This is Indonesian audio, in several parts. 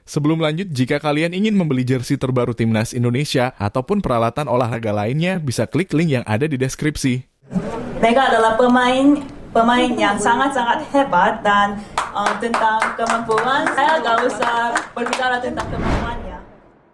Sebelum lanjut, jika kalian ingin membeli jersey terbaru Timnas Indonesia ataupun peralatan olahraga lainnya, bisa klik link yang ada di deskripsi. Mereka adalah pemain yang sangat-sangat hebat dan tentang kemampuan, saya nggak usah berbicara tentang kemampuannya.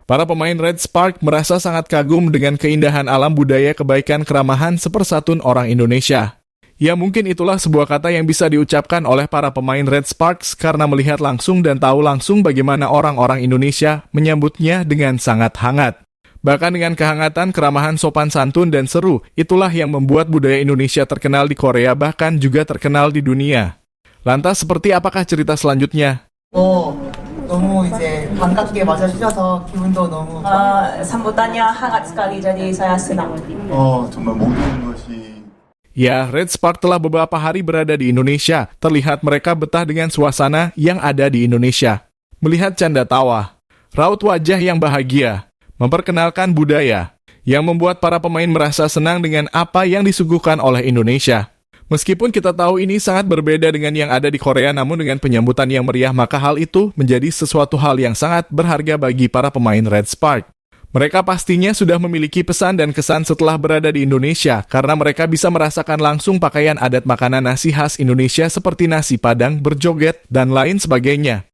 Para pemain Red Spark merasa sangat kagum dengan keindahan alam budaya kebaikan keramahan sepersatuan orang Indonesia. Ya mungkin itulah sebuah kata yang bisa diucapkan oleh para pemain Red Sparks karena melihat langsung dan tahu langsung bagaimana orang-orang Indonesia menyambutnya dengan sangat hangat. Bahkan dengan kehangatan, keramahan, sopan santun, dan seru, itulah yang membuat budaya Indonesia terkenal di Korea bahkan juga terkenal di dunia. Lantas seperti apakah cerita selanjutnya? 너무 이제 반갑게 맞아주셔서 기분도 너무 sambutannya hangat sekali, jadi saya senang. 정말 모든 것이 Ya, Red Spark telah beberapa hari berada di Indonesia. Terlihat mereka betah dengan suasana yang ada di Indonesia. Melihat canda tawa, raut wajah yang bahagia, memperkenalkan budaya, yang membuat para pemain merasa senang dengan apa yang disuguhkan oleh Indonesia. Meskipun kita tahu ini sangat berbeda dengan yang ada di Korea, namun dengan penyambutan yang meriah, maka hal itu menjadi sesuatu hal yang sangat berharga bagi para pemain Red Spark. Mereka pastinya sudah memiliki pesan dan kesan setelah berada di Indonesia, karena mereka bisa merasakan langsung pakaian adat makanan nasi khas Indonesia seperti nasi Padang, berjoget, dan lain sebagainya.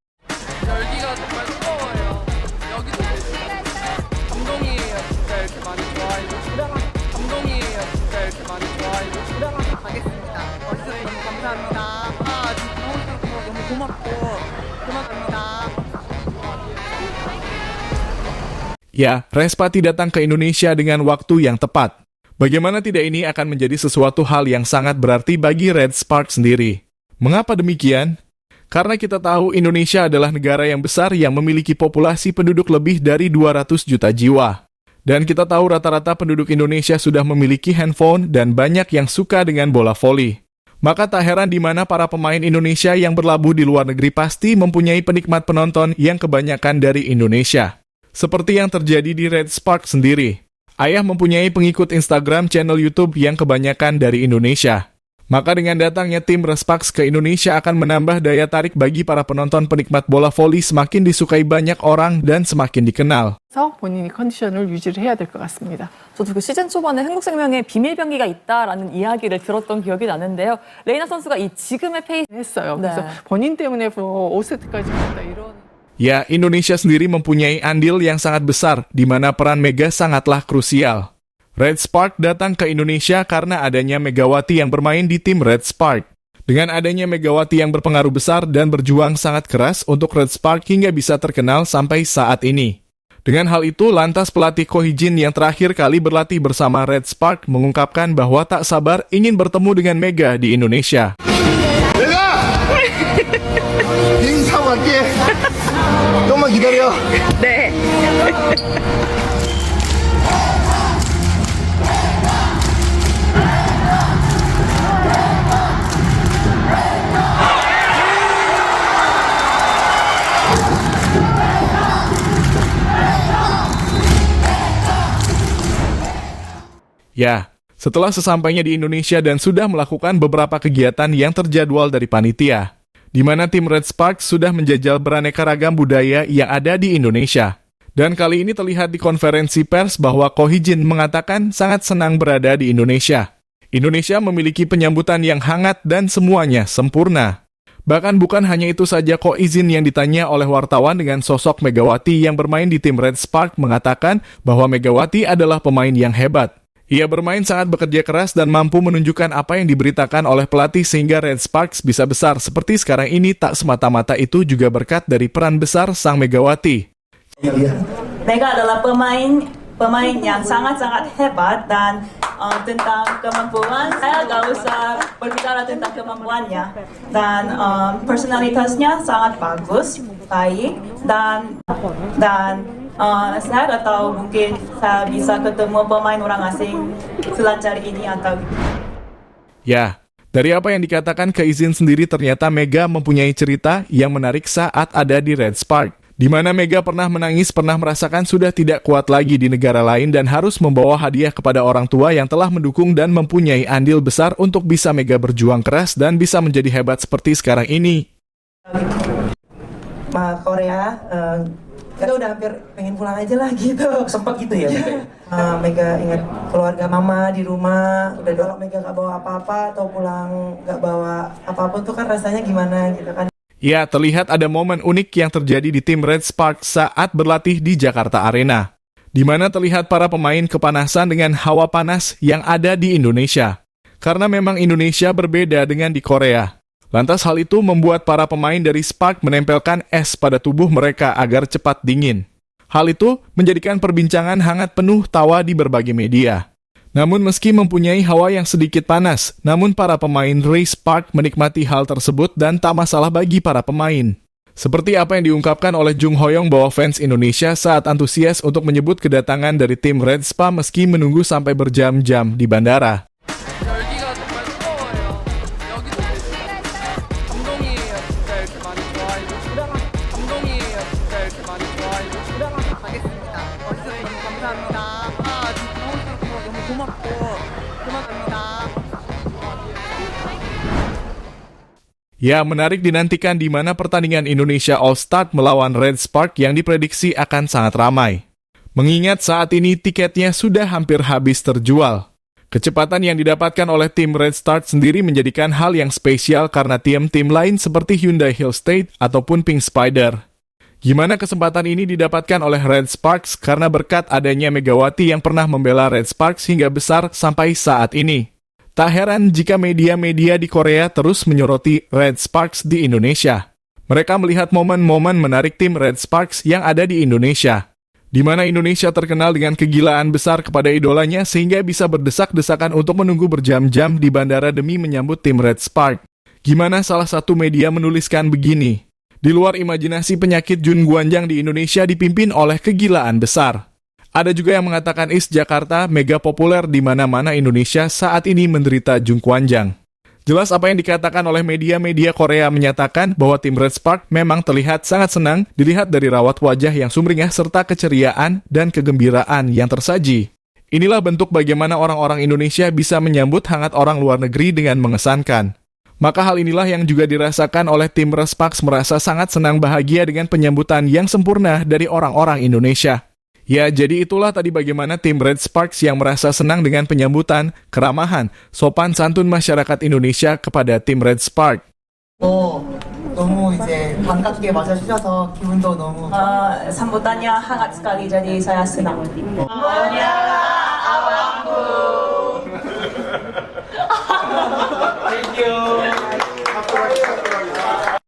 Ya, Respati datang ke Indonesia dengan waktu yang tepat. Bagaimana tidak ini akan menjadi sesuatu hal yang sangat berarti bagi Red Spark sendiri. Mengapa demikian? Karena kita tahu Indonesia adalah negara yang besar yang memiliki populasi penduduk lebih dari 200 juta jiwa. Dan kita tahu rata-rata penduduk Indonesia sudah memiliki handphone dan banyak yang suka dengan bola voli. Maka tak heran di mana para pemain Indonesia yang berlabuh di luar negeri pasti mempunyai penikmat penonton yang kebanyakan dari Indonesia. Seperti yang terjadi di Red Spark sendiri. Ayah mempunyai pengikut Instagram channel YouTube yang kebanyakan dari Indonesia. Maka dengan datangnya tim Red Sparks ke Indonesia akan menambah daya tarik bagi para penonton penikmat bola voli, semakin disukai banyak orang dan semakin dikenal. 본인이 컨디션을 유지를 해야 될 것 같습니다. 저도 그 시즌 초반에 한국생명에 비밀병기가 있다라는 이야기를 들었던 기억이 나는데요. 레이나 선수가 이 지금의 페이스 했어요. 네. 그래서 본인 때문에 5세트까지 갔다 이런. Ya, Indonesia sendiri mempunyai andil yang sangat besar, di mana peran Mega sangatlah krusial. Red Spark datang ke Indonesia karena adanya Megawati yang bermain di tim Red Spark. Dengan adanya Megawati yang berpengaruh besar dan berjuang sangat keras untuk Red Spark hingga bisa terkenal sampai saat ini. Dengan hal itu, lantas pelatih Ko Hee-jin yang terakhir kali berlatih bersama Red Spark mengungkapkan bahwa tak sabar ingin bertemu dengan Mega di Indonesia. 조금만 기다려. 네. Ya, setelah sesampainya di Indonesia dan sudah melakukan beberapa kegiatan yang terjadwal dari panitia, di mana tim Red Spark sudah menjajal beraneka ragam budaya yang ada di Indonesia. Dan kali ini terlihat di konferensi pers bahwa Ko Hee-jin mengatakan sangat senang berada di Indonesia. Indonesia memiliki penyambutan yang hangat dan semuanya sempurna. Bahkan bukan hanya itu saja, Ko Hee-jin yang ditanya oleh wartawan dengan sosok Megawati yang bermain di tim Red Spark mengatakan bahwa Megawati adalah pemain yang hebat. Ia bermain sangat bekerja keras dan mampu menunjukkan apa yang diberitakan oleh pelatih sehingga Red Sparks bisa besar seperti sekarang ini. Tak semata-mata itu juga berkat dari peran besar sang Megawati. Mereka adalah pemain yang sangat-sangat hebat dan tentang kemampuan, saya nggak usah berbicara tentang kemampuannya. Dan personalitasnya sangat bagus, baik, dan saya nggak tahu, mungkin saya bisa ketemu pemain orang asing selancar ini atau... Ya, dari apa yang dikatakan Ko Hee-jin sendiri, ternyata Mega mempunyai cerita yang menarik saat ada di Red Spark. Di mana Mega pernah menangis, pernah merasakan sudah tidak kuat lagi di negara lain dan harus membawa hadiah kepada orang tua yang telah mendukung dan mempunyai andil besar untuk bisa Mega berjuang keras dan bisa menjadi hebat seperti sekarang ini. Korea. Kita udah hampir pengen pulang aja lah gitu. Sempat gitu ya? Mega ingat keluarga mama di rumah. Udah kalau Mega gak bawa apa-apa atau pulang gak bawa apapun tuh kan rasanya gimana gitu kan. Ya, terlihat ada momen unik yang terjadi di tim Red Sparks saat berlatih di Jakarta Arena, di mana terlihat para pemain kepanasan dengan hawa panas yang ada di Indonesia. Karena memang Indonesia berbeda dengan di Korea. Lantas hal itu membuat para pemain dari Spark menempelkan es pada tubuh mereka agar cepat dingin. Hal itu menjadikan perbincangan hangat penuh tawa di berbagai media. Namun meski mempunyai hawa yang sedikit panas, namun para pemain Ray Spark menikmati hal tersebut dan tak masalah bagi para pemain. Seperti apa yang diungkapkan oleh Jung Hoyong bahwa fans Indonesia saat antusias untuk menyebut kedatangan dari tim Red Spa meski menunggu sampai berjam-jam di bandara. 열기가 정말 뜨거워요. 여기도 감동이에요. 진짜 이렇게 많이 좋아해 주시고 감동이에요. 진짜 이렇게 많이 좋아해 주시고 가겠습니다. 와주셔서 너무 감사합니다. 진짜 너무 고맙고 고맙습니다. Ya, menarik dinantikan di mana pertandingan Indonesia All-Star melawan Red Spark yang diprediksi akan sangat ramai. Mengingat saat ini tiketnya sudah hampir habis terjual. Kecepatan yang didapatkan oleh tim Red Start sendiri menjadikan hal yang spesial karena tim-tim lain seperti Hyundai Hill State ataupun Pink Spider. Gimana kesempatan ini didapatkan oleh Red Sparks karena berkat adanya Megawati yang pernah membela Red Sparks hingga besar sampai saat ini. Tak heran jika media-media di Korea terus menyoroti Red Sparks di Indonesia. Mereka melihat momen-momen menarik tim Red Sparks yang ada di Indonesia, di mana Indonesia terkenal dengan kegilaan besar kepada idolanya sehingga bisa berdesak-desakan untuk menunggu berjam-jam di bandara demi menyambut tim Red Spark. Gimana salah satu media menuliskan begini, di luar imajinasi penyakit Jun Guanjang di Indonesia dipimpin oleh kegilaan besar. Ada juga yang mengatakan East Jakarta mega populer di mana-mana Indonesia saat ini menderita Jung Guanjang. Jelas apa yang dikatakan oleh media-media Korea menyatakan bahwa tim Red Spark memang terlihat sangat senang dilihat dari rawat wajah yang sumringah serta keceriaan dan kegembiraan yang tersaji. Inilah bentuk bagaimana orang-orang Indonesia bisa menyambut hangat orang luar negeri dengan mengesankan. Maka hal inilah yang juga dirasakan oleh tim Red Sparks merasa sangat senang bahagia dengan penyambutan yang sempurna dari orang-orang Indonesia. Ya, jadi itulah tadi bagaimana tim Red Sparks yang merasa senang dengan penyambutan, keramahan, sopan santun masyarakat Indonesia kepada tim Red Spark. 너무 이제 반갑게 맞아주셔서 기분도 너무 sambutannya hangat sekali jadi saya senang.